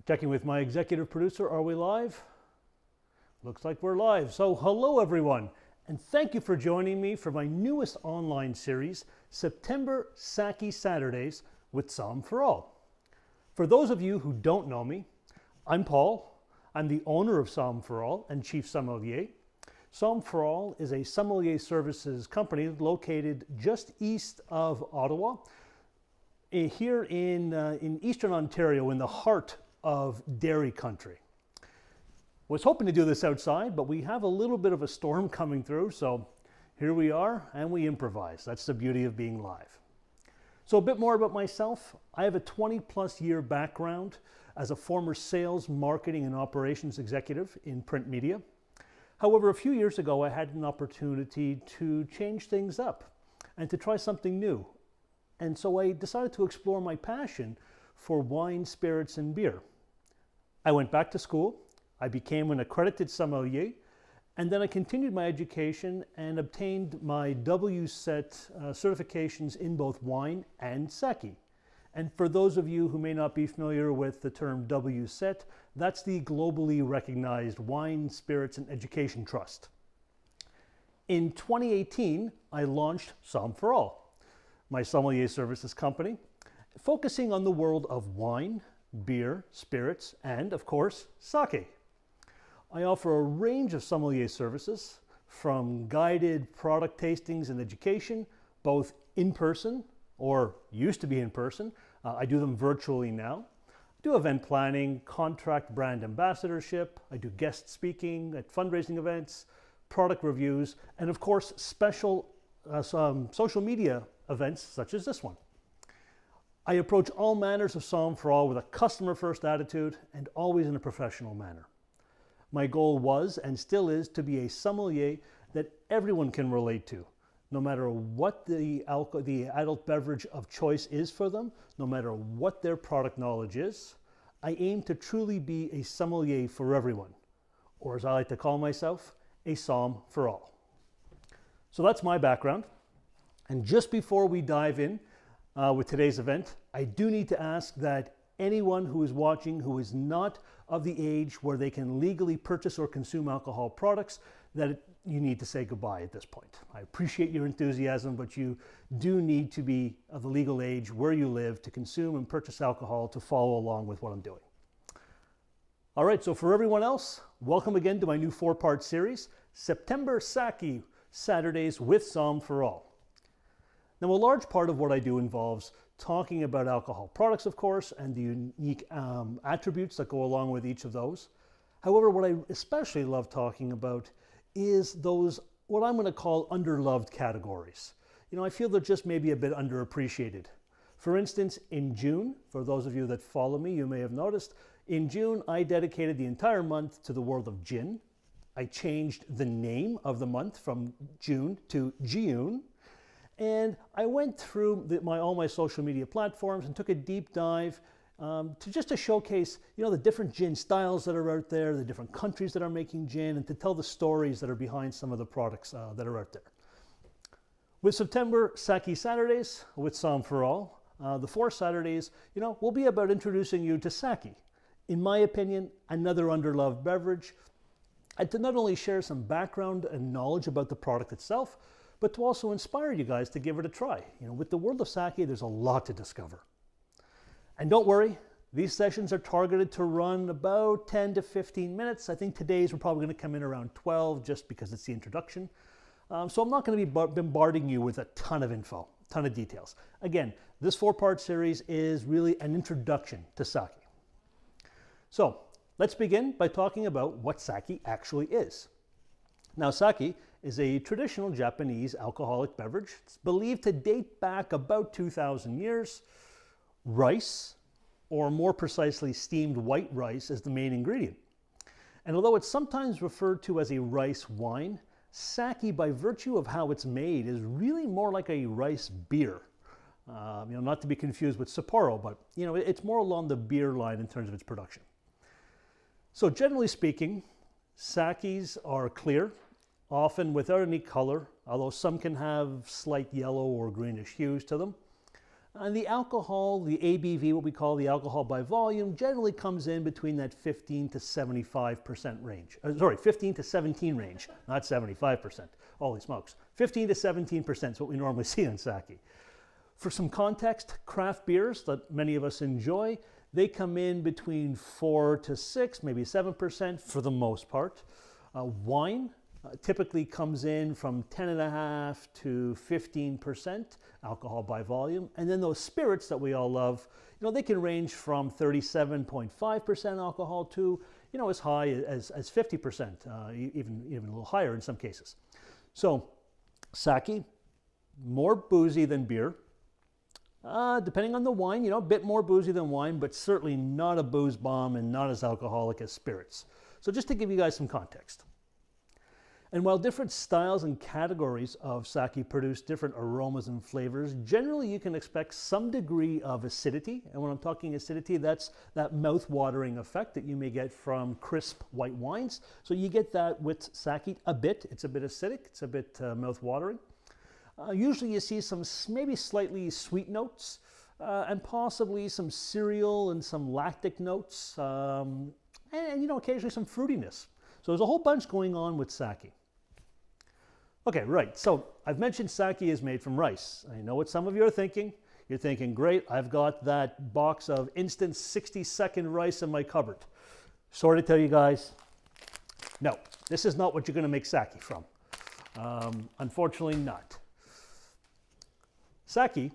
Checking with my executive producer, are we live? Looks like we're live. So hello everyone, and thank you for joining me for my newest online series, September Saké Saturdays with Somm4All. For those of you who don't know me, I'm Paul. I'm the owner of Somm4All and Chief Sommelier. Somm4All is a sommelier services company located just east of Ottawa, here in Eastern Ontario, in the heart of dairy country. Was hoping to do this outside, but we have a little bit of a storm coming through, so here we are and we improvise. That's the beauty of being live. So a bit more about myself. I have a 20+ year background as a former sales, marketing, and operations executive in print media. However, a few years ago, I had an opportunity to change things up and to try something new. And so I decided to explore my passion for wine, spirits, and beer. I went back to school. I became an accredited sommelier, and then I continued my education and obtained my WSET certifications in both wine and sake. And for those of you who may not be familiar with the term WSET, that's the globally recognized Wine, Spirits, and Education Trust. In 2018, I launched Somm4All, my sommelier services company, focusing on the world of wine, beer, spirits, and of course, sake. I offer a range of sommelier services, from guided product tastings and education, both in person or used to be in person. I do them virtually now. I do event planning, contract brand ambassadorship. I do guest speaking at fundraising events, product reviews, and of course, special social media events such as this one. I approach all manners of Somm4All with a customer-first attitude and always in a professional manner. My goal was and still is to be a sommelier that everyone can relate to, no matter what the adult beverage of choice is for them, no matter what their product knowledge is. I aim to truly be a sommelier for everyone, or as I like to call myself, a Somm4All. So that's my background. And just before we dive in with today's event, I do need to ask that anyone who is watching who is not of the age where they can legally purchase or consume alcohol products, that you need to say goodbye at this point. I appreciate your enthusiasm, but you do need to be of the legal age where you live to consume and purchase alcohol to follow along with what I'm doing. All right, so for everyone else, welcome again to my new 4-part series, September Saké Saturdays with Somm4All. Now, a large part of what I do involves talking about alcohol products, of course, and the unique attributes that go along with each of those. However, what I especially love talking about is those, what I'm going to call underloved categories. You know, I feel they're just maybe a bit underappreciated. For instance, in June, for those of you that follow me, you may have noticed, in June, I dedicated the entire month to the world of gin. I changed the name of the month from June to June. And I went through all my social media platforms and took a deep dive to showcase, you know, the different gin styles that are out there, the different countries that are making gin, and to tell the stories that are behind some of the products that are out there. With September Saké Saturdays with Somm4All, the 4 Saturdays, you know, will be about introducing you to sake. In my opinion, another underloved beverage, and to not only share some background and knowledge about the product itself, but to also inspire you guys to give it a try. You know, with the world of sake, there's a lot to discover. And don't worry, these sessions are targeted to run about 10 to 15 minutes. I think today's we're probably going to come in around 12 just because it's the introduction. So I'm not going to be bombarding you with a ton of info, a ton of details. Again, this 4-part series is really an introduction to sake. So let's begin by talking about what sake actually is. Now, sake is a traditional Japanese alcoholic beverage. It's believed to date back about 2,000 years. Rice, or more precisely steamed white rice, is the main ingredient. And although it's sometimes referred to as a rice wine, sake, by virtue of how it's made, is really more like a rice beer. You know, not to be confused with Sapporo, but you know, it's more along the beer line in terms of its production. So generally speaking, sakes are clear, often without any color, although some can have slight yellow or greenish hues to them. And the alcohol, the ABV, what we call the alcohol by volume, generally comes in between that 15 to 75% range. 15 to 17 range, not 75%. Holy smokes. 15 to 17% is what we normally see in sake. For some context, craft beers that many of us enjoy, they come in between 4 to 6, maybe 7% for the most part. Wine typically comes in from 10.5 to 15% alcohol by volume. And then those spirits that we all love, they can range from 37.5% alcohol to, as high as 50%, even a little higher in some cases. So sake, more boozy than beer. Depending on the wine, a bit more boozy than wine, but certainly not a booze bomb and not as alcoholic as spirits. So just to give you guys some context. And while different styles and categories of sake produce different aromas and flavors, generally you can expect some degree of acidity. And when I'm talking acidity, that's that mouth-watering effect that you may get from crisp white wines. So you get that with sake a bit. It's a bit acidic, it's a bit mouth-watering. Usually you see some maybe slightly sweet notes and possibly some cereal and some lactic notes and occasionally some fruitiness. So there's a whole bunch going on with sake. Okay, right, so I've mentioned sake is made from rice. I know what some of you are thinking. You're thinking, great, I've got that box of instant 60-second rice in my cupboard. Sorry to tell you guys, no, this is not what you're going to make sake from. Unfortunately not. Sake,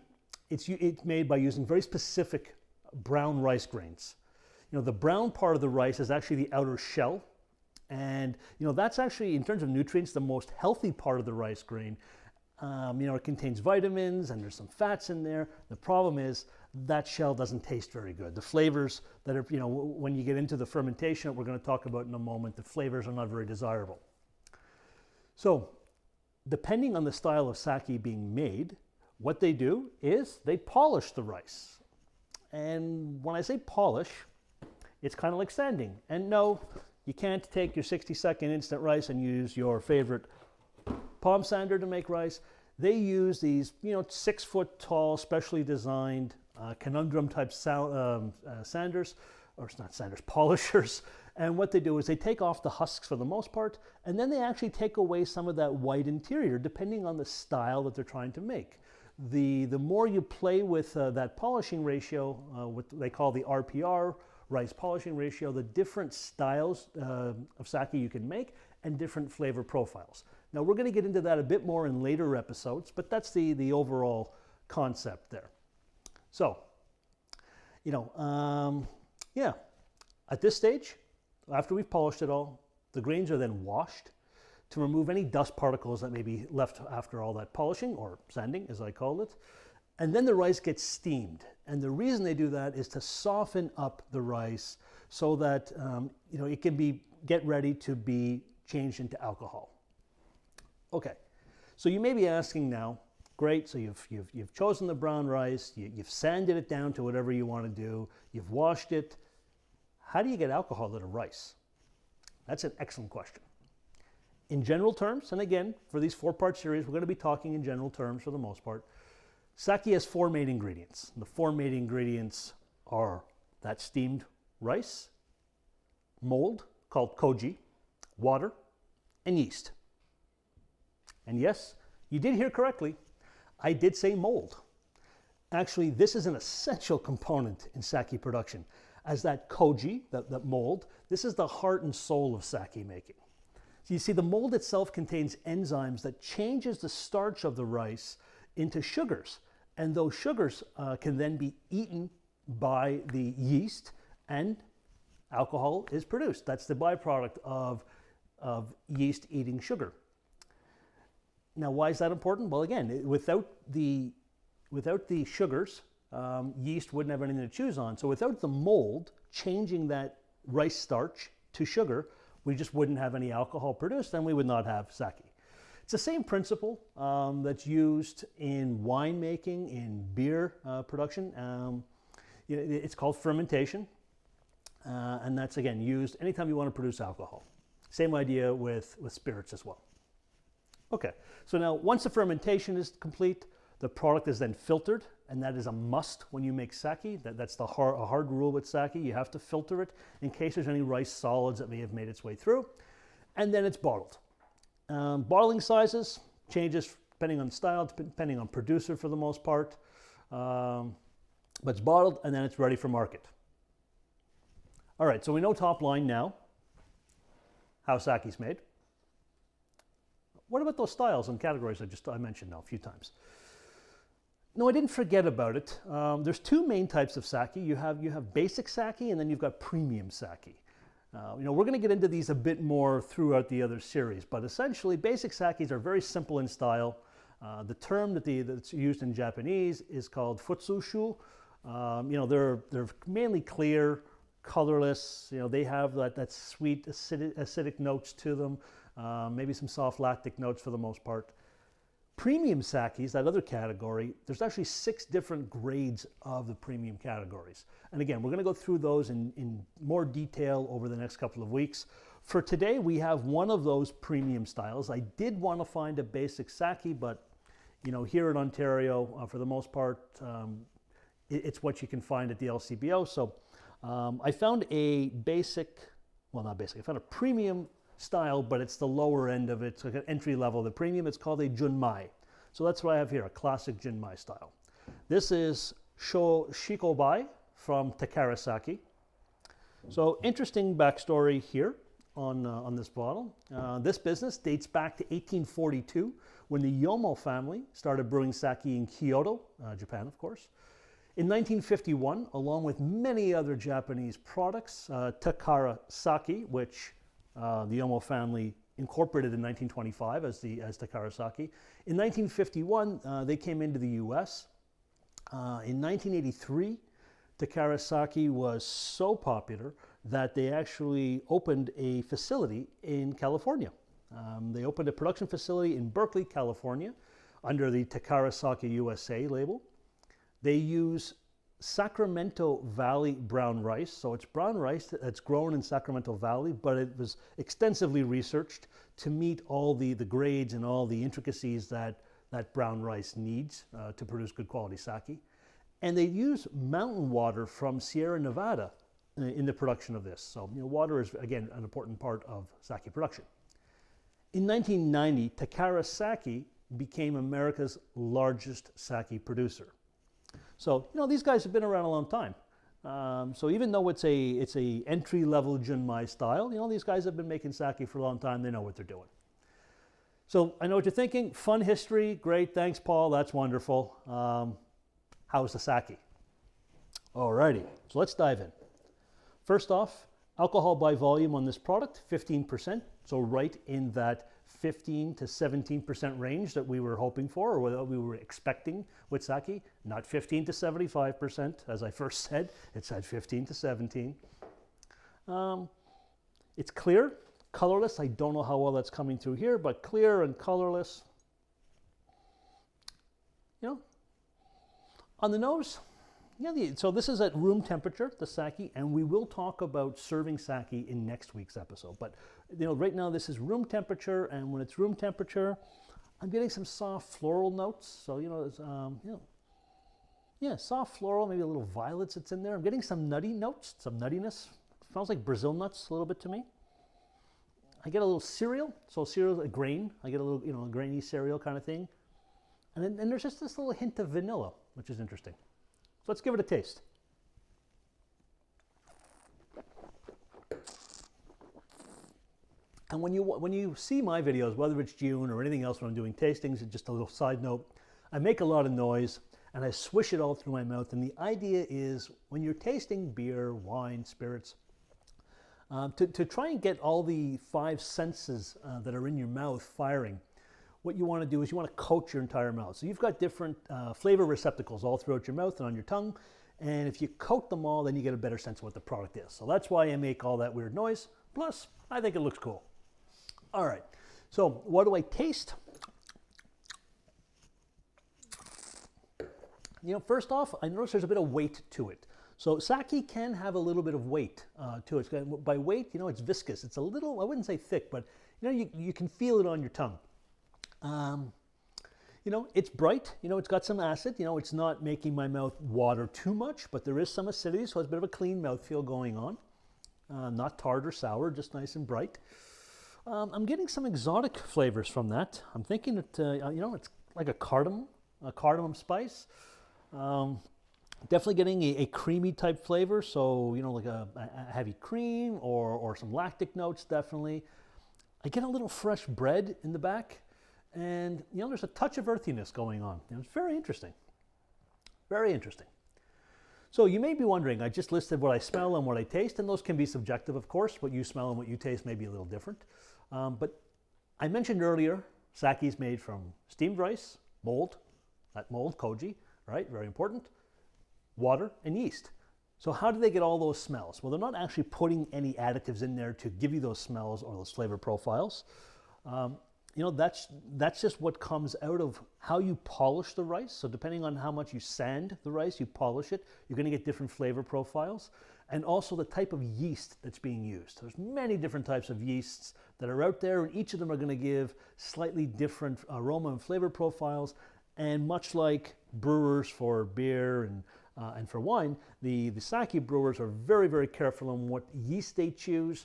it's made by using very specific brown rice grains. The brown part of the rice is actually the outer shell. And, that's actually, in terms of nutrients, the most healthy part of the rice grain. It contains vitamins and there's some fats in there. The problem is that shell doesn't taste very good. The flavors that are, when you get into the fermentation that we're going to talk about in a moment, the flavors are not very desirable. So, depending on the style of sake being made, what they do is they polish the rice. And when I say polish, it's kind of like sanding. And no, you can't take your 60-second instant rice and use your favorite palm sander to make rice. They use these, 6-foot tall, specially designed conundrum type sanders, or it's not sanders, polishers. And what they do is they take off the husks for the most part, and then they actually take away some of that white interior, depending on the style that they're trying to make. The more you play with that polishing ratio, what they call the RPR, rice polishing ratio, the different styles of sake you can make and different flavor profiles. Now we're going to get into that a bit more in later episodes, but that's the overall concept there. So, at this stage, after we've polished it all, the grains are then washed to remove any dust particles that may be left after all that polishing, or sanding as I call it. And then the rice gets steamed. And the reason they do that is to soften up the rice so that it can get ready to be changed into alcohol. Okay, so you may be asking now, great, so you've chosen the brown rice, you've sanded it down to whatever you want to do, you've washed it. How do you get alcohol out of rice? That's an excellent question. In general terms, and again, for these 4-part series, we're going to be talking in general terms for the most part. Sake has 4 main ingredients. The 4 main ingredients are that steamed rice, mold called koji, water, and yeast. And yes, you did hear correctly. I did say mold. Actually, this is an essential component in sake production, as that koji, that mold, this is the heart and soul of sake making. So you see, the mold itself contains enzymes that changes the starch of the rice into sugars. And those sugars can then be eaten by the yeast and alcohol is produced. That's the byproduct of yeast eating sugar. Now, why is that important? Well, again, without the sugars, yeast wouldn't have anything to choose on. So without the mold changing that rice starch to sugar, we just wouldn't have any alcohol produced and we would not have sake. It's the same principle that's used in winemaking, in beer production. It's called fermentation, and that's, again, used anytime you want to produce alcohol. Same idea with spirits as well. Okay, so now once the fermentation is complete, The product is then filtered, and that is a must when you make sake. That's a hard rule with sake. You have to filter it in case there's any rice solids that may have made its way through. And then it's bottled. Bottling sizes changes depending on style, depending on producer for the most part. But it's bottled, and then it's ready for market. All right, so we know top line now, how sake's made. What about those styles and categories I mentioned now a few times? No, I didn't forget about it. There's two main types of sake. You have basic sake, and then you've got premium sake. We're going to get into these a bit more throughout the other series, but essentially basic sakes are very simple in style. The term that's used in Japanese is called futsushu. They're mainly clear, colorless. They have that sweet acidic notes to them, maybe some soft lactic notes for the most part. Premium sakes, that other category, there's actually 6 different grades of the premium categories. And again, we're going to go through those in more detail over the next couple of weeks. For today, we have one of those premium styles. I did want to find a basic sake, but here in Ontario, for the most part, it's what you can find at the LCBO. So I found I found a premium style, but it's the lower end of it. It's like an entry level. The premium, it's called a junmai. So that's what I have here, a classic junmai style. This is Shikobai from Takara Sake. So interesting backstory here on this bottle. This business dates back to 1842 when the Yomo family started brewing sake in Kyoto, Japan, of course. In 1951, along with many other Japanese products, Takara Sake, which the Yomo family incorporated in 1925 as Takara Sake. In 1951, they came into the U.S. In 1983, Takara Sake was so popular that they actually opened a facility in California. They opened a production facility in Berkeley, California, under the Takara Sake USA label. They use Sacramento Valley brown rice. So it's brown rice that's grown in Sacramento Valley, but it was extensively researched to meet all the grades and all the intricacies that brown rice needs to produce good quality sake. And they use mountain water from Sierra Nevada in the production of this. So water is, again, an important part of sake production. In 1990, Takara Sake became America's largest sake producer. So, these guys have been around a long time. So even though it's a entry-level junmai style, these guys have been making sake for a long time. They know what they're doing. So I know what you're thinking. Fun history. Great. Thanks, Paul. That's wonderful. How's the sake? Alrighty. So let's dive in. First off, alcohol by volume on this product, 15%. So right in that 15 to 17% range that we were hoping for, or what we were expecting with sake. Not 15 to 75%, as I first said. It's at 15 to 17. It's clear, colorless. I don't know how well that's coming through here, but clear and colorless. On the nose, so this is at room temperature, the sake, and we will talk about serving sake in next week's episode. But right now this is room temperature, and when it's room temperature, I'm getting some soft floral notes. So soft floral, maybe a little violets that's in there. I'm getting some nutty notes, some nuttiness. Smells like Brazil nuts a little bit to me. I get a little cereal. So cereal, a grain. I get a little, a grainy cereal kind of thing. And then there's just this little hint of vanilla, which is interesting. So let's give it a taste. And when you see my videos, whether it's June or anything else when I'm doing tastings, just a little side note, I make a lot of noise and I swish it all through my mouth. And the idea is when you're tasting beer, wine, spirits, to try and get all the 5 senses that are in your mouth firing, what you want to do is you want to coat your entire mouth. So you've got different flavor receptacles all throughout your mouth and on your tongue. And if you coat them all, then you get a better sense of what the product is. So that's why I make all that weird noise. Plus, I think it looks cool. All right. So what do I taste? First off, I notice there's a bit of weight to it. So sake can have a little bit of weight to it. By weight, it's viscous. It's a little, I wouldn't say thick, but you can feel it on your tongue. You know, it's bright, you know, it's got some acid, you know, it's not making my mouth water too much, but there is some acidity, so it's a bit of a clean mouthfeel going on. Not tart or sour, just nice and bright. I'm getting some exotic flavors from that. I'm thinking that, you know, it's like a cardamom spice. Definitely getting a creamy type flavor, so, you know, like a heavy cream or some lactic notes, definitely. I get a little fresh bread in the back. And, you know, there's a touch of earthiness going on. You know, it's very interesting. Very interesting. So you may be wondering, I just listed what I smell and what I taste, and those can be subjective, of course. What you smell and what you taste may be a little different. But I mentioned earlier, sake is made from steamed rice, mold, that mold, koji, right? Very important. Water and yeast. So how do they get all those smells? Well, they're not actually putting any additives in there to give you those smells or those flavor profiles. You know, that's just what comes out of how you polish the rice. So depending on how much you sand the rice, you polish it, you're going to get different flavor profiles. And also the type of yeast that's being used. There's many different types of yeasts that are out there, and each of them are going to give slightly different aroma and flavor profiles. And much like brewers for beer and for wine, the sake brewers are very, very careful on what yeast they choose,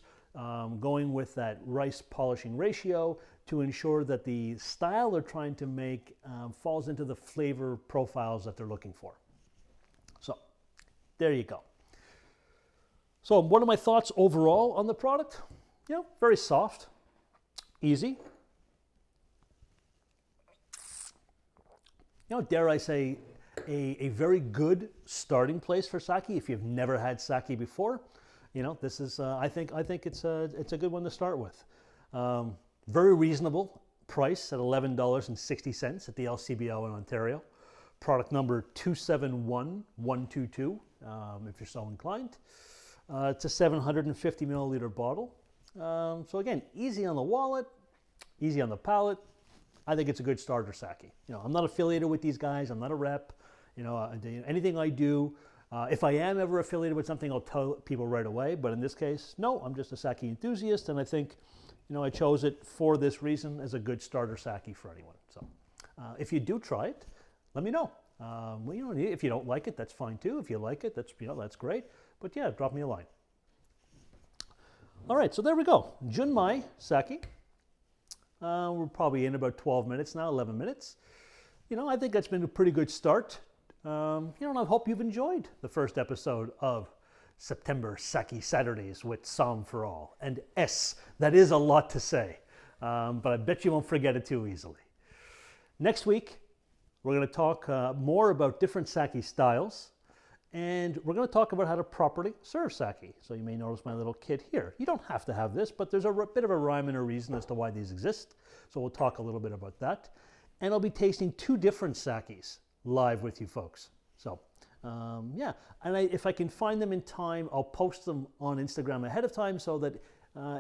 going with that rice polishing ratio, to ensure that the style they're trying to make falls into the flavor profiles that they're looking for. So there you go. So what are my thoughts overall on the product? You know, very soft, easy. You know, dare I say, a very good starting place for sake if you've never had sake before. You know, this is I think it's a good one to start with. Very reasonable price at $11.60 at the LCBO in Ontario. Product number 271122, if you're so inclined. It's a 750 milliliter bottle. So again, easy on the wallet, easy on the palate. I think it's a good starter sake. You know, I'm not affiliated with these guys. I'm not a rep. You know, anything I do, if I am ever affiliated with something, I'll tell people right away. But in this case, no, I'm just a sake enthusiast, and I think, you know, I chose it for this reason as a good starter sake for anyone. So if you do try it, let me know. Well, you know, if you don't like it, that's fine too. If you like it, that's, you know, that's great. But yeah, drop me a line. All right, so there we go. Junmai sake. We're probably in about 12 minutes now, 11 minutes. You know, I think that's been a pretty good start. You know, and I hope you've enjoyed the first episode of September Saké Saturdays with Somm4All. And that is a lot to say, but I bet you won't forget it too easily. Next week, we're going to talk more about different sake styles, and we're going to talk about how to properly serve sake. So you may notice my little kit here. You don't have to have this, but there's a bit of a rhyme and a reason as to why these exist. So we'll talk a little bit about that. And I'll be tasting 2 different sakes live with you folks. So yeah, and if I can find them in time, I'll post them on Instagram ahead of time so that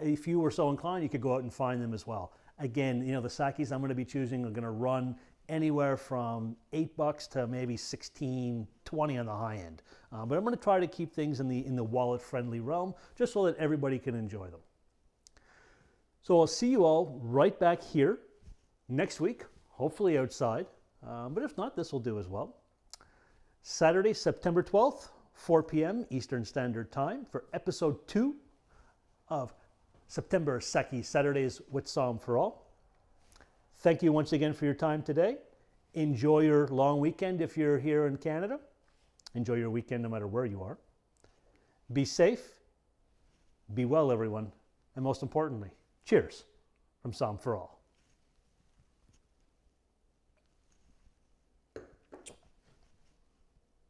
if you were so inclined, you could go out and find them as well. Again, you know, the sakes I'm going to be choosing are going to run anywhere from $8 to maybe $16, $20 on the high end. But I'm going to try to keep things in the wallet-friendly realm, just so that everybody can enjoy them. So I'll see you all right back here next week, hopefully outside. But if not, this will do as well. Saturday, September 12th, 4 p.m. Eastern Standard Time for episode 2 of September Saké Saturdays with Somm4All. Thank you once again for your time today. Enjoy your long weekend if you're here in Canada. Enjoy your weekend no matter where you are. Be safe. Be well, everyone. And most importantly, cheers from Somm4All.